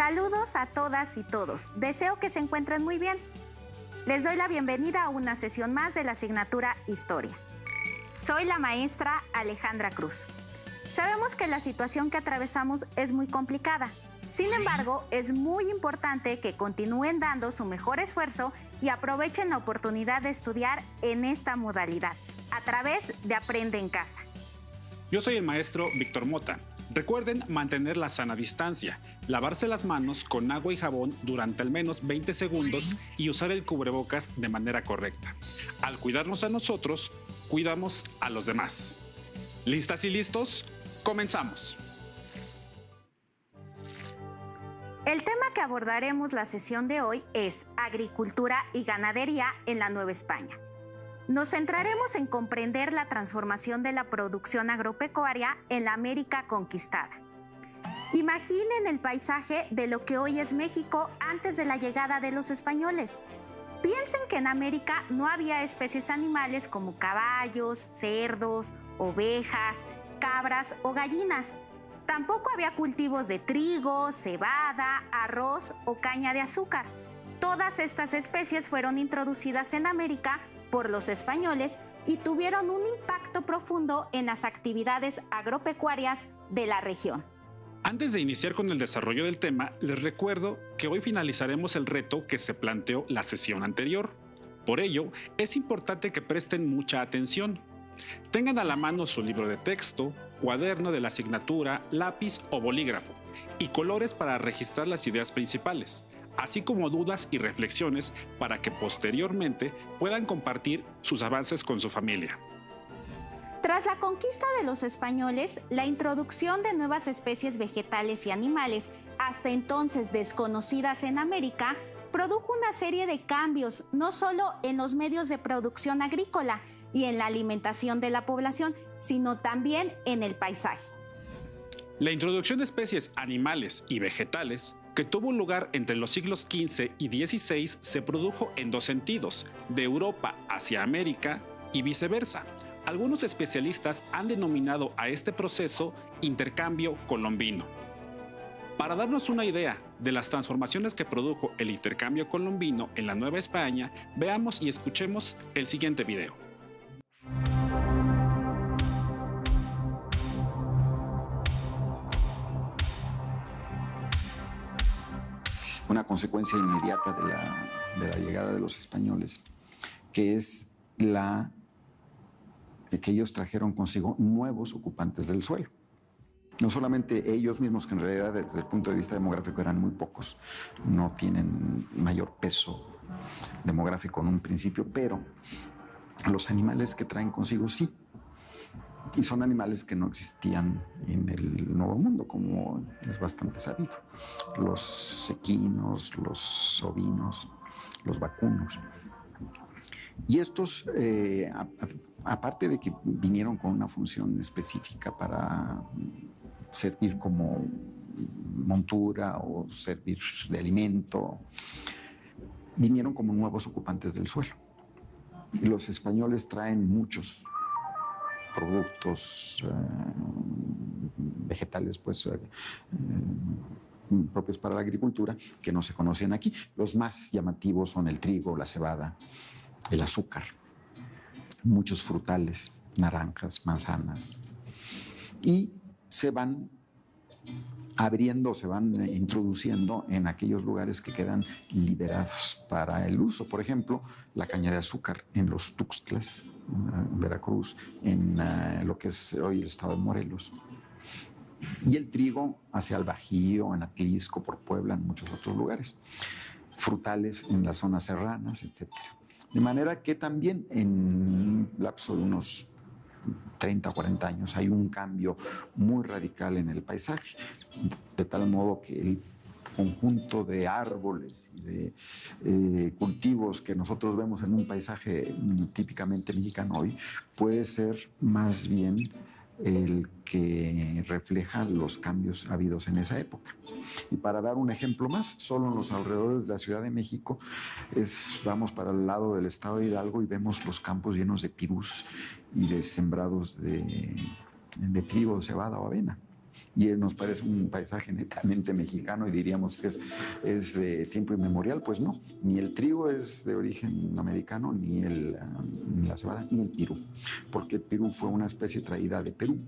Saludos a todas y todos. Deseo que se encuentren muy bien. Les doy la bienvenida a una sesión más de la asignatura Historia. Soy la maestra Alejandra Cruz. Sabemos que la situación que atravesamos es muy complicada. Sin embargo, es muy importante que continúen dando su mejor esfuerzo y aprovechen la oportunidad de estudiar en esta modalidad, a través de Aprende en Casa. Yo soy el maestro Víctor Mota. Recuerden mantener la sana distancia, lavarse las manos con agua y jabón durante al menos 20 segundos y usar el cubrebocas de manera correcta. Al cuidarnos a nosotros, cuidamos a los demás. ¿Listas y listos? ¡Comenzamos! El tema que abordaremos la sesión de hoy es agricultura y ganadería en la Nueva España. Nos centraremos en comprender la transformación de la producción agropecuaria en la América conquistada. Imaginen el paisaje de lo que hoy es México antes de la llegada de los españoles. Piensen que en América no había especies animales como caballos, cerdos, ovejas, cabras o gallinas. Tampoco había cultivos de trigo, cebada, arroz o caña de azúcar. Todas estas especies fueron introducidas en América por los españoles y tuvieron un impacto profundo en las actividades agropecuarias de la región. Antes de iniciar con el desarrollo del tema, les recuerdo que hoy finalizaremos el reto que se planteó la sesión anterior. Por ello, es importante que presten mucha atención. Tengan a la mano su libro de texto, cuaderno de la asignatura, lápiz o bolígrafo y colores para registrar las ideas principales, así como dudas y reflexiones para que posteriormente puedan compartir sus avances con su familia. Tras la conquista de los españoles, la introducción de nuevas especies vegetales y animales, hasta entonces desconocidas en América, produjo una serie de cambios, no solo en los medios de producción agrícola y en la alimentación de la población, sino también en el paisaje. La introducción de especies animales y vegetales que tuvo lugar entre los siglos XV y XVI se produjo en dos sentidos, de Europa hacia América y viceversa. Algunos especialistas han denominado a este proceso intercambio colombino. Para darnos una idea de las transformaciones que produjo el intercambio colombino en la Nueva España, veamos y escuchemos el siguiente video. Una consecuencia inmediata de la llegada de los españoles, que es de que ellos trajeron consigo nuevos ocupantes del suelo. No solamente ellos mismos, que en realidad desde el punto de vista demográfico eran muy pocos, no tienen mayor peso demográfico en un principio, pero los animales que traen consigo sí. Y son animales que no existían en el Nuevo Mundo, como es bastante sabido. Los equinos, los ovinos, los vacunos. Y estos, aparte de que vinieron con una función específica para servir como montura o servir de alimento, vinieron como nuevos ocupantes del suelo. Y los españoles traen muchos productos vegetales propios para la agricultura que no se conocen aquí. Los más llamativos son el trigo, la cebada, el azúcar, muchos frutales, naranjas, manzanas, y se van abriendo, se van introduciendo en aquellos lugares que quedan liberados para el uso. Por ejemplo, la caña de azúcar en los Tuxtlas, en Veracruz, en lo que es hoy el estado de Morelos. Y el trigo hacia el Bajío, en Atlisco, por Puebla, en muchos otros lugares. Frutales en las zonas serranas, etc. De manera que también en un lapso de unos 30 o 40 años hay un cambio muy radical en el paisaje, de tal modo que el conjunto de árboles y de cultivos que nosotros vemos en un paisaje típicamente mexicano hoy puede ser más bien el que refleja los cambios habidos en esa época. Y para dar un ejemplo más, solo en los alrededores de la Ciudad de México, vamos para el lado del estado de Hidalgo y vemos los campos llenos de pirús y de sembrados de trigo, cebada o avena. y nos parece un paisaje netamente mexicano y diríamos que es de tiempo inmemorial. Pues no, ni el trigo es de origen americano, ni la cebada, ni el pirú, porque el pirú fue una especie traída de Perú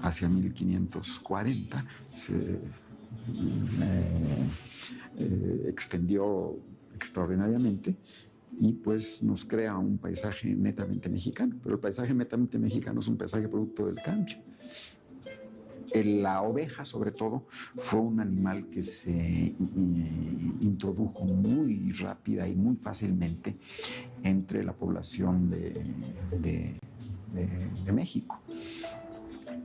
hacia 1540, se extendió extraordinariamente y pues nos crea un paisaje netamente mexicano, pero el paisaje netamente mexicano es un paisaje producto del cambio. La oveja, sobre todo, fue un animal que se introdujo muy rápida y muy fácilmente entre la población de México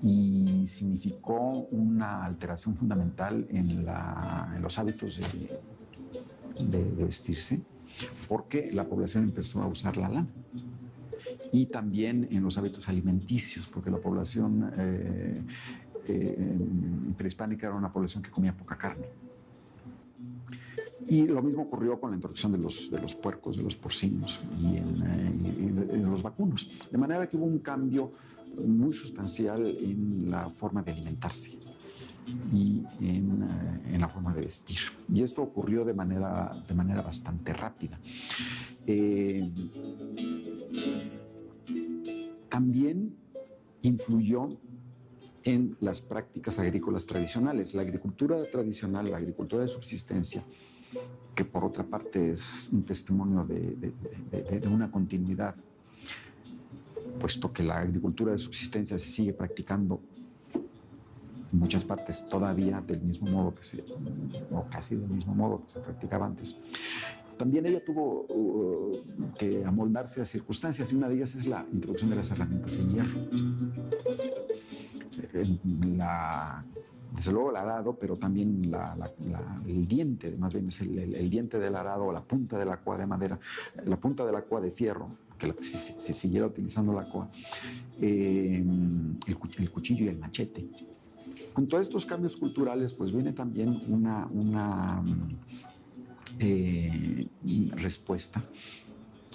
y significó una alteración fundamental en los hábitos de vestirse, porque la población empezó a usar la lana. Y también en los hábitos alimenticios, porque la población prehispánica era una población que comía poca carne. Y lo mismo ocurrió con la introducción de los puercos, de los porcinos y de los vacunos. De manera que hubo un cambio muy sustancial en la forma de alimentarse y en la forma de vestir. Y esto ocurrió de manera bastante rápida. También influyó en las prácticas agrícolas tradicionales. La agricultura tradicional, la agricultura de subsistencia, que por otra parte es un testimonio de una continuidad, puesto que la agricultura de subsistencia se sigue practicando en muchas partes todavía del mismo modo o casi del mismo modo que se practicaba antes. También ella tuvo que amoldarse a circunstancias, y una de ellas es la introducción de las herramientas de hierro. Desde luego el arado, pero también el diente, más bien es el diente del arado, o la punta de la coa de madera, la punta de la coa de fierro, que si siguiera utilizando la coa, el cuchillo y el machete. Junto a estos cambios culturales, pues viene también una respuesta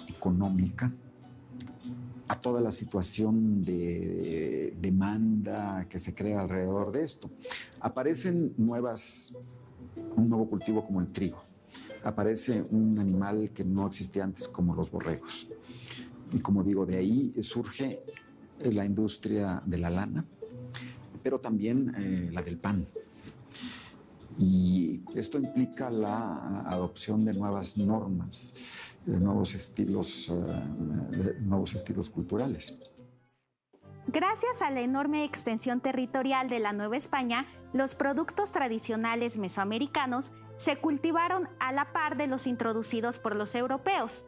económica a toda la situación de demanda que se crea alrededor de esto. Aparecen un nuevo cultivo como el trigo. Aparece un animal que no existía antes como los borregos. Y como digo, de ahí surge la industria de la lana, pero también la del pan. Y esto implica la adopción de nuevas normas, de nuevos estilos culturales. Gracias a la enorme extensión territorial de la Nueva España, los productos tradicionales mesoamericanos se cultivaron a la par de los introducidos por los europeos,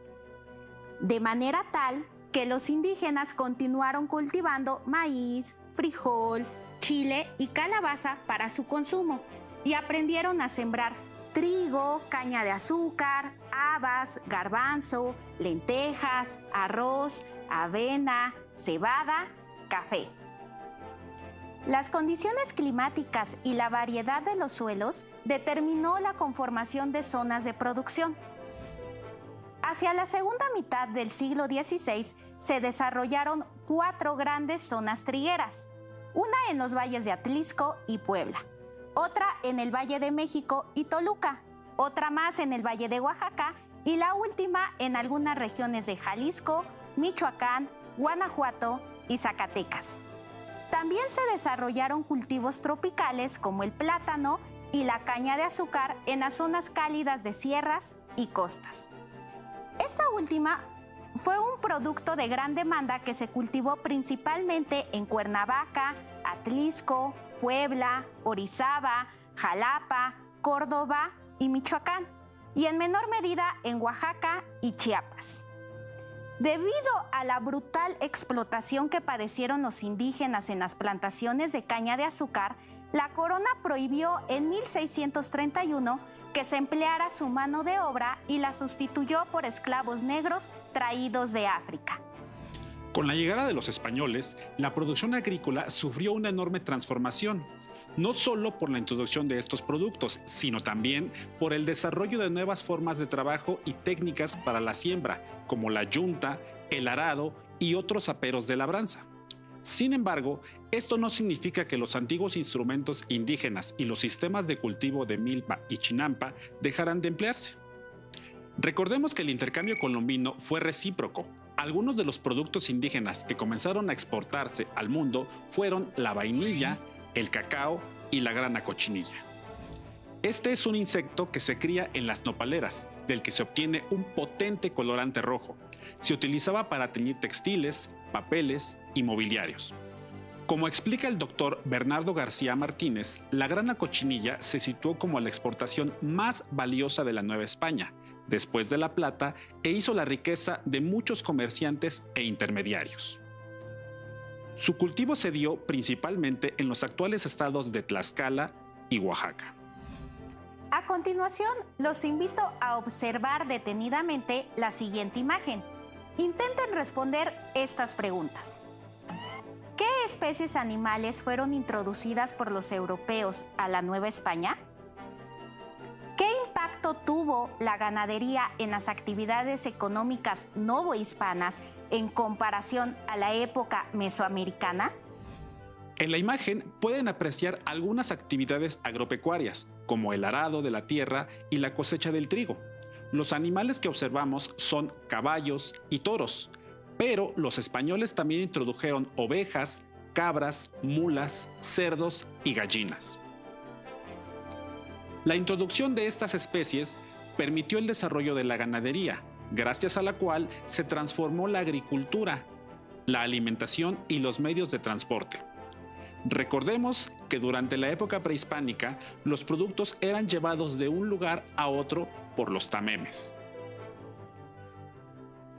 de manera tal que los indígenas continuaron cultivando maíz, frijol, chile y calabaza para su consumo, y aprendieron a sembrar trigo, caña de azúcar, habas, garbanzo, lentejas, arroz, avena, cebada, café. Las condiciones climáticas y la variedad de los suelos determinó la conformación de zonas de producción. Hacia la segunda mitad del siglo XVI se desarrollaron 4 grandes zonas trigueras, una en los valles de Atlisco y Puebla, otra en el Valle de México y Toluca, otra más en el Valle de Oaxaca y la última en algunas regiones de Jalisco, Michoacán, Guanajuato y Zacatecas. También se desarrollaron cultivos tropicales como el plátano y la caña de azúcar en las zonas cálidas de sierras y costas. Esta última fue un producto de gran demanda que se cultivó principalmente en Cuernavaca, Atlisco, Puebla, Orizaba, Jalapa, Córdoba y Michoacán, y en menor medida en Oaxaca y Chiapas. Debido a la brutal explotación que padecieron los indígenas en las plantaciones de caña de azúcar, la corona prohibió en 1631 que se empleara su mano de obra y la sustituyó por esclavos negros traídos de África. Con la llegada de los españoles, la producción agrícola sufrió una enorme transformación, no solo por la introducción de estos productos, sino también por el desarrollo de nuevas formas de trabajo y técnicas para la siembra, como la yunta, el arado y otros aperos de labranza. Sin embargo, esto no significa que los antiguos instrumentos indígenas y los sistemas de cultivo de milpa y chinampa dejaran de emplearse. Recordemos que el intercambio colombino fue recíproco. Algunos de los productos indígenas que comenzaron a exportarse al mundo fueron la vainilla, el cacao y la grana cochinilla. Este es un insecto que se cría en las nopaleras, del que se obtiene un potente colorante rojo. Se utilizaba para teñir textiles, papeles y mobiliarios. Como explica el doctor Bernardo García Martínez, la grana cochinilla se situó como la exportación más valiosa de la Nueva España, después de la plata, e hizo la riqueza de muchos comerciantes e intermediarios. Su cultivo se dio principalmente en los actuales estados de Tlaxcala y Oaxaca. A continuación, los invito a observar detenidamente la siguiente imagen. Intenten responder estas preguntas. ¿Qué especies animales fueron introducidas por los europeos a la Nueva España? ¿Qué impacto tuvo la ganadería en las actividades económicas novohispanas en comparación a la época mesoamericana? En la imagen pueden apreciar algunas actividades agropecuarias, como el arado de la tierra y la cosecha del trigo. Los animales que observamos son caballos y toros, pero los españoles también introdujeron ovejas, cabras, mulas, cerdos y gallinas. La introducción de estas especies permitió el desarrollo de la ganadería, gracias a la cual se transformó la agricultura, la alimentación y los medios de transporte. Recordemos que durante la época prehispánica, los productos eran llevados de un lugar a otro por los tamemes.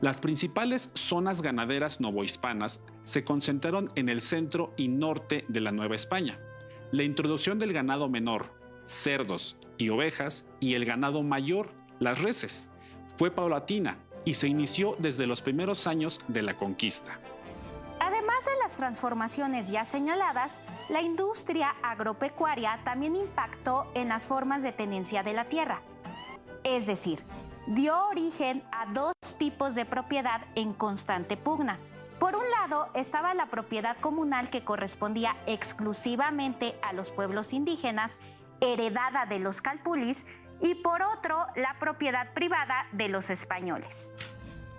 Las principales zonas ganaderas novohispanas se concentraron en el centro y norte de la Nueva España. La introducción del ganado menor, cerdos y ovejas, y el ganado mayor, las reses, fue paulatina y se inició desde los primeros años de la conquista. Además de las transformaciones ya señaladas, la industria agropecuaria también impactó en las formas de tenencia de la tierra. Es decir, dio origen a dos tipos de propiedad en constante pugna. Por un lado estaba la propiedad comunal, que correspondía exclusivamente a los pueblos indígenas, heredada de los calpulis, y por otro, la propiedad privada de los españoles.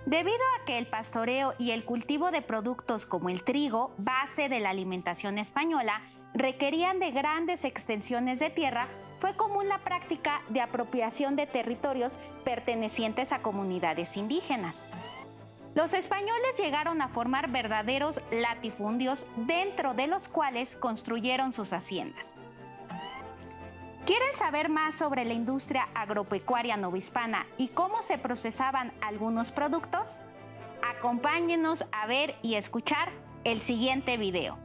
Debido a que el pastoreo y el cultivo de productos como el trigo, base de la alimentación española, requerían de grandes extensiones de tierra, fue común la práctica de apropiación de territorios pertenecientes a comunidades indígenas. Los españoles llegaron a formar verdaderos latifundios, dentro de los cuales construyeron sus haciendas. ¿Quieren saber más sobre la industria agropecuaria novohispana y cómo se procesaban algunos productos? Acompáñenos a ver y escuchar el siguiente video.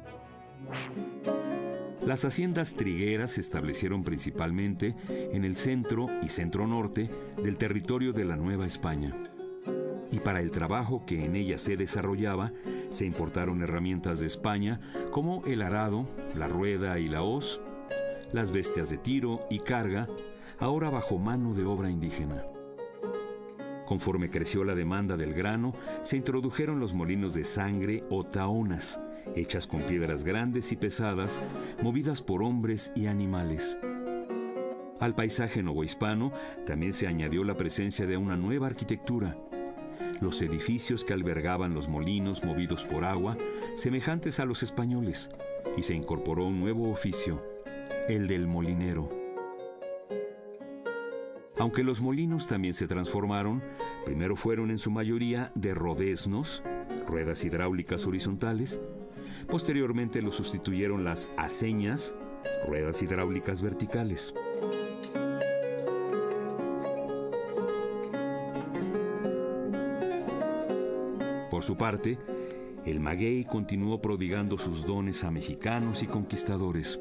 Las haciendas trigueras se establecieron principalmente en el centro y centro-norte del territorio de la Nueva España. Y para el trabajo que en ellas se desarrollaba, se importaron herramientas de España como el arado, la rueda y la hoz, las bestias de tiro y carga, ahora bajo mano de obra indígena. Conforme creció la demanda del grano, se introdujeron los molinos de sangre o taonas, hechas con piedras grandes y pesadas, movidas por hombres y animales. Al paisaje novohispano también se añadió la presencia de una nueva arquitectura. Los edificios que albergaban los molinos movidos por agua, semejantes a los españoles, y se incorporó un nuevo oficio, el del molinero. Aunque los molinos también se transformaron, primero fueron en su mayoría de rodeznos, ruedas hidráulicas horizontales. Posteriormente los sustituyeron las aceñas, ruedas hidráulicas verticales. Por su parte, el maguey continuó prodigando sus dones a mexicanos y conquistadores.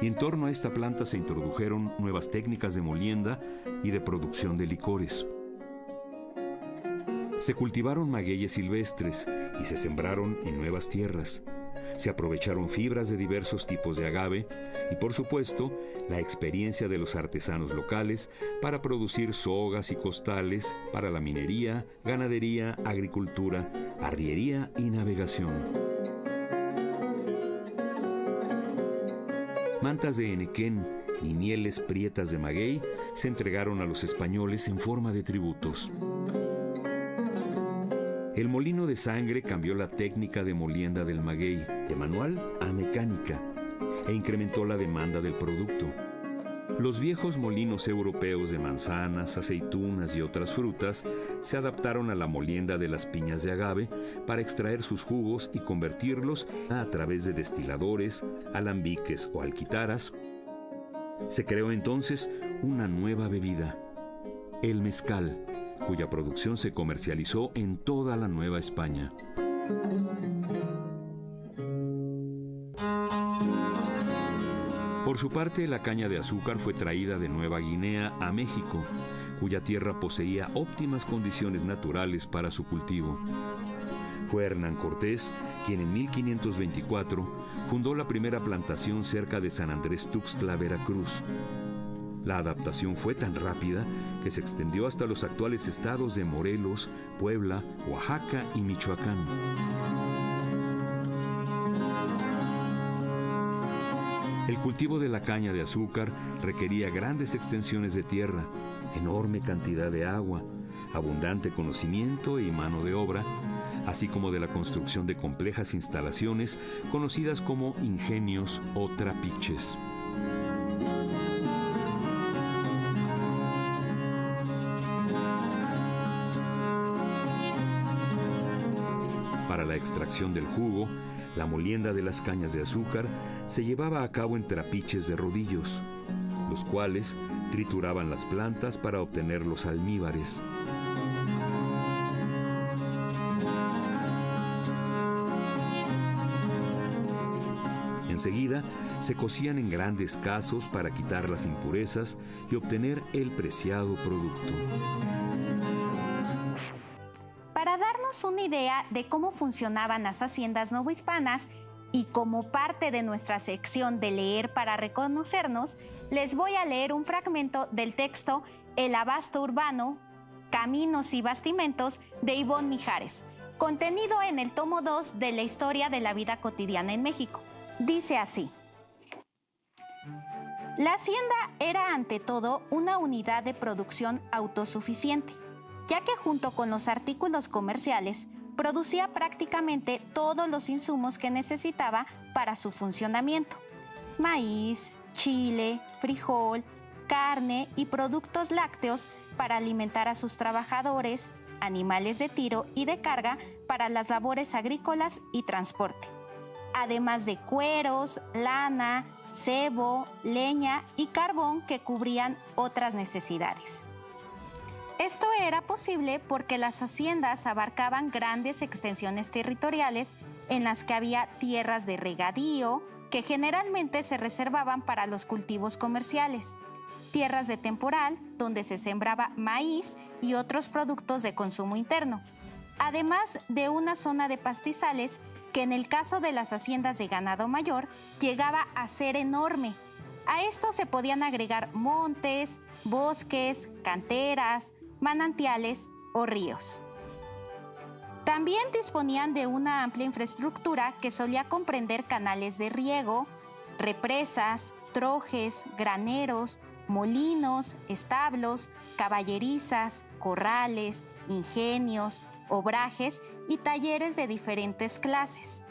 Y en torno a esta planta se introdujeron nuevas técnicas de molienda y de producción de licores. Se cultivaron magueyes silvestres y se sembraron en nuevas tierras. Se aprovecharon fibras de diversos tipos de agave y, por supuesto, la experiencia de los artesanos locales para producir sogas y costales para la minería, ganadería, agricultura, arriería y navegación. Mantas de henequén y mieles prietas de maguey se entregaron a los españoles en forma de tributos. El molino de sangre cambió la técnica de molienda del maguey, de manual a mecánica, e incrementó la demanda del producto. Los viejos molinos europeos de manzanas, aceitunas y otras frutas se adaptaron a la molienda de las piñas de agave para extraer sus jugos y convertirlos a través de destiladores, alambiques o alquitaras. Se creó entonces una nueva bebida, el mezcal, cuya producción se comercializó en toda la Nueva España. Por su parte, la caña de azúcar fue traída de Nueva Guinea a México, cuya tierra poseía óptimas condiciones naturales para su cultivo. Fue Hernán Cortés quien en 1524 fundó la primera plantación cerca de San Andrés Tuxtla, Veracruz. La adaptación fue tan rápida que se extendió hasta los actuales estados de Morelos, Puebla, Oaxaca y Michoacán. El cultivo de la caña de azúcar requería grandes extensiones de tierra, enorme cantidad de agua, abundante conocimiento y mano de obra, así como de la construcción de complejas instalaciones conocidas como ingenios o trapiches. Para la extracción del jugo, la molienda de las cañas de azúcar se llevaba a cabo en trapiches de rodillos, los cuales trituraban las plantas para obtener los almíbares. Enseguida, se cocían en grandes casos para quitar las impurezas y obtener el preciado producto. Para darnos una idea de cómo funcionaban las haciendas novohispanas y como parte de nuestra sección de leer para reconocernos, les voy a leer un fragmento del texto El abasto urbano, Caminos y Bastimentos de Ivonne Mijares, contenido en el tomo 2 de la Historia de la Vida Cotidiana en México. Dice así: la hacienda era ante todo una unidad de producción autosuficiente, ya que junto con los artículos comerciales producía prácticamente todos los insumos que necesitaba para su funcionamiento: maíz, chile, frijol, carne y productos lácteos para alimentar a sus trabajadores, animales de tiro y de carga para las labores agrícolas y transporte, además de cueros, lana, cebo, leña y carbón que cubrían otras necesidades. Esto era posible porque las haciendas abarcaban grandes extensiones territoriales en las que había tierras de regadío que generalmente se reservaban para los cultivos comerciales, tierras de temporal donde se sembraba maíz y otros productos de consumo interno, además de una zona de pastizales que en el caso de las haciendas de ganado mayor llegaba a ser enorme. A esto se podían agregar montes, bosques, canteras, manantiales o ríos. También disponían de una amplia infraestructura que solía comprender canales de riego, represas, trojes, graneros, molinos, establos, caballerizas, corrales, ingenios, obrajes y talleres de diferentes clases,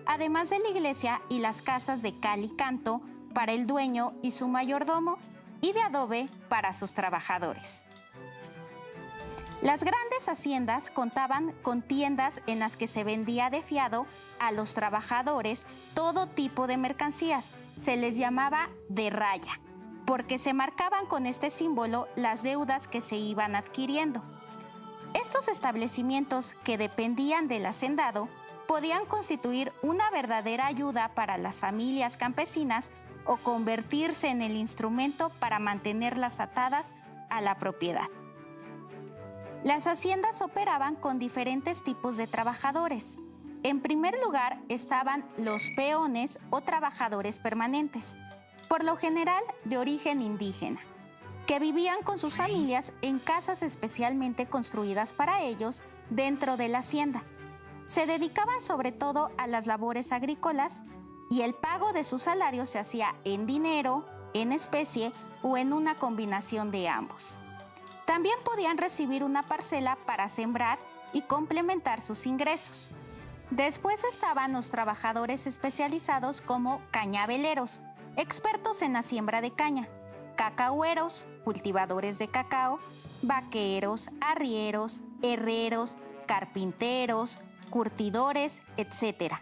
además de la iglesia y las casas de cal y canto para el dueño y su mayordomo y de adobe para sus trabajadores. Las grandes haciendas contaban con tiendas en las que se vendía de fiado a los trabajadores todo tipo de mercancías. Se les llamaba de raya, porque se marcaban con este símbolo las deudas que se iban adquiriendo. Estos establecimientos que dependían del hacendado podían constituir una verdadera ayuda para las familias campesinas o convertirse en el instrumento para mantenerlas atadas a la propiedad. Las haciendas operaban con diferentes tipos de trabajadores. En primer lugar estaban los peones o trabajadores permanentes, por lo general de origen indígena, que vivían con sus familias en casas especialmente construidas para ellos dentro de la hacienda. Se dedicaban sobre todo a las labores agrícolas, y el pago de su salario se hacía en dinero, en especie o en una combinación de ambos. También podían recibir una parcela para sembrar y complementar sus ingresos. Después estaban los trabajadores especializados como cañaveleros, expertos en la siembra de caña, cacahueros, cultivadores de cacao, vaqueros, arrieros, herreros, carpinteros, curtidores, etc.,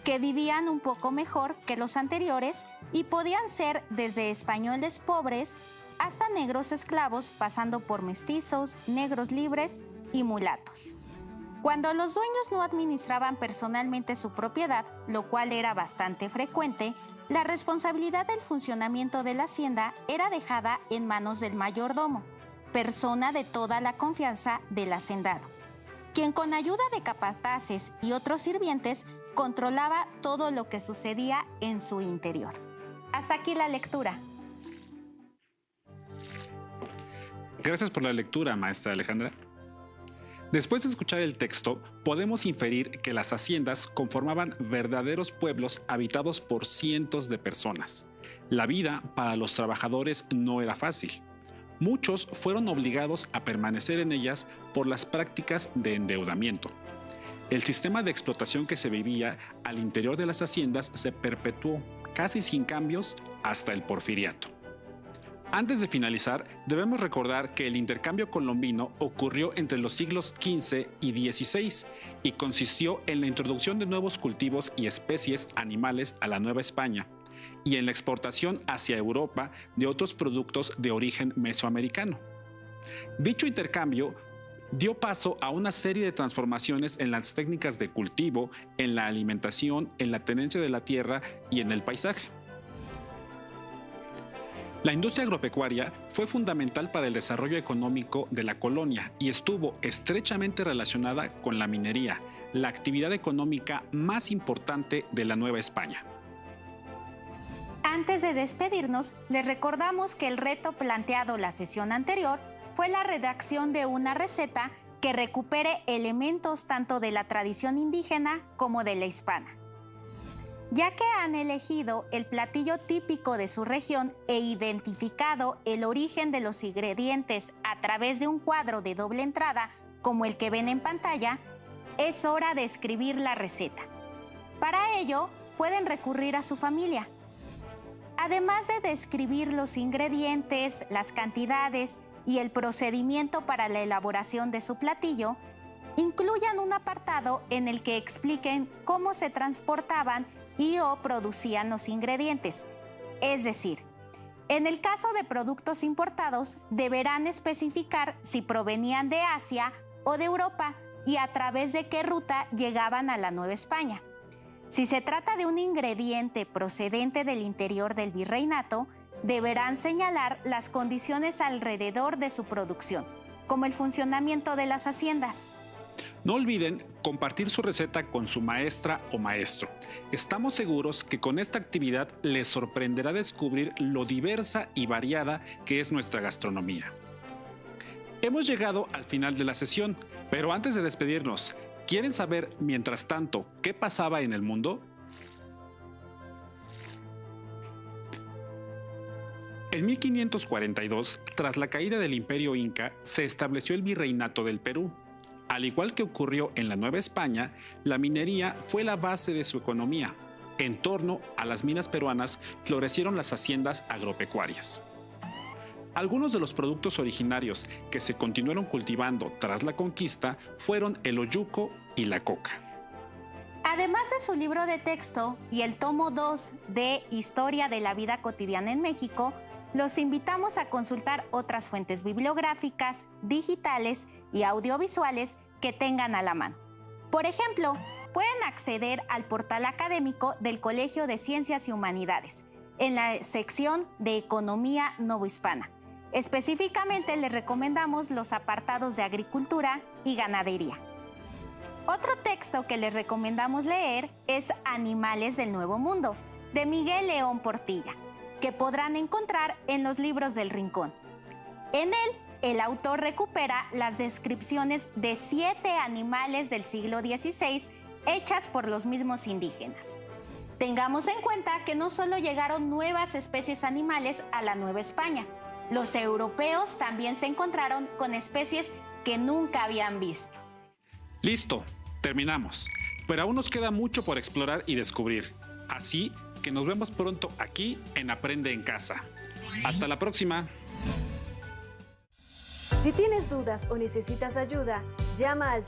que vivían un poco mejor que los anteriores y podían ser desde españoles pobres hasta negros esclavos, pasando por mestizos, negros libres y mulatos. Cuando los dueños no administraban personalmente su propiedad, lo cual era bastante frecuente, la responsabilidad del funcionamiento de la hacienda era dejada en manos del mayordomo, persona de toda la confianza del hacendado, quien con ayuda de capataces y otros sirvientes controlaba todo lo que sucedía en su interior. Hasta aquí la lectura. Gracias por la lectura, maestra Alejandra. Después de escuchar el texto, podemos inferir que las haciendas conformaban verdaderos pueblos habitados por cientos de personas. La vida para los trabajadores no era fácil. Muchos fueron obligados a permanecer en ellas por las prácticas de endeudamiento. El sistema de explotación que se vivía al interior de las haciendas se perpetuó casi sin cambios hasta el Porfiriato. Antes de finalizar, debemos recordar que el intercambio colombino ocurrió entre los siglos XV y XVI y consistió en la introducción de nuevos cultivos y especies animales a la Nueva España y en la exportación hacia Europa de otros productos de origen mesoamericano. Dicho intercambio dio paso a una serie de transformaciones en las técnicas de cultivo, en la alimentación, en la tenencia de la tierra y en el paisaje. La industria agropecuaria fue fundamental para el desarrollo económico de la colonia y estuvo estrechamente relacionada con la minería, la actividad económica más importante de la Nueva España. Antes de despedirnos, les recordamos que el reto planteado la sesión anterior fue la redacción de una receta que recupere elementos tanto de la tradición indígena como de la hispana. Ya que han elegido el platillo típico de su región e identificado el origen de los ingredientes a través de un cuadro de doble entrada como el que ven en pantalla, es hora de escribir la receta. Para ello, pueden recurrir a su familia. Además de describir los ingredientes, las cantidades y el procedimiento para la elaboración de su platillo, incluyan un apartado en el que expliquen cómo se transportaban y o producían los ingredientes. Es decir, en el caso de productos importados, deberán especificar si provenían de Asia o de Europa y a través de qué ruta llegaban a la Nueva España. Si se trata de un ingrediente procedente del interior del virreinato, deberán señalar las condiciones alrededor de su producción, como el funcionamiento de las haciendas. No olviden compartir su receta con su maestra o maestro. Estamos seguros que con esta actividad les sorprenderá descubrir lo diversa y variada que es nuestra gastronomía. Hemos llegado al final de la sesión, pero antes de despedirnos, ¿quieren saber, mientras tanto, qué pasaba en el mundo? En 1542, tras la caída del Imperio Inca, se estableció el Virreinato del Perú. Al igual que ocurrió en la Nueva España, la minería fue la base de su economía. En torno a las minas peruanas florecieron las haciendas agropecuarias. Algunos de los productos originarios que se continuaron cultivando tras la conquista fueron el oyuco y la coca. Además de su libro de texto y el tomo 2 de Historia de la Vida Cotidiana en México, los invitamos a consultar otras fuentes bibliográficas, digitales y audiovisuales que tengan a la mano. Por ejemplo, pueden acceder al portal académico del Colegio de Ciencias y Humanidades, en la sección de Economía Novohispana. Específicamente les recomendamos los apartados de Agricultura y Ganadería. Otro texto que les recomendamos leer es Animales del Nuevo Mundo, de Miguel León Portilla, que podrán encontrar en los libros del Rincón. En él, el autor recupera las descripciones de 7 animales del siglo XVI hechas por los mismos indígenas. Tengamos en cuenta que no solo llegaron nuevas especies animales a la Nueva España, los europeos también se encontraron con especies que nunca habían visto. Listo, terminamos. Pero aún nos queda mucho por explorar y descubrir. Así que nos vemos pronto aquí en Aprende en Casa. Hasta la próxima. Si tienes dudas o necesitas ayuda, llama al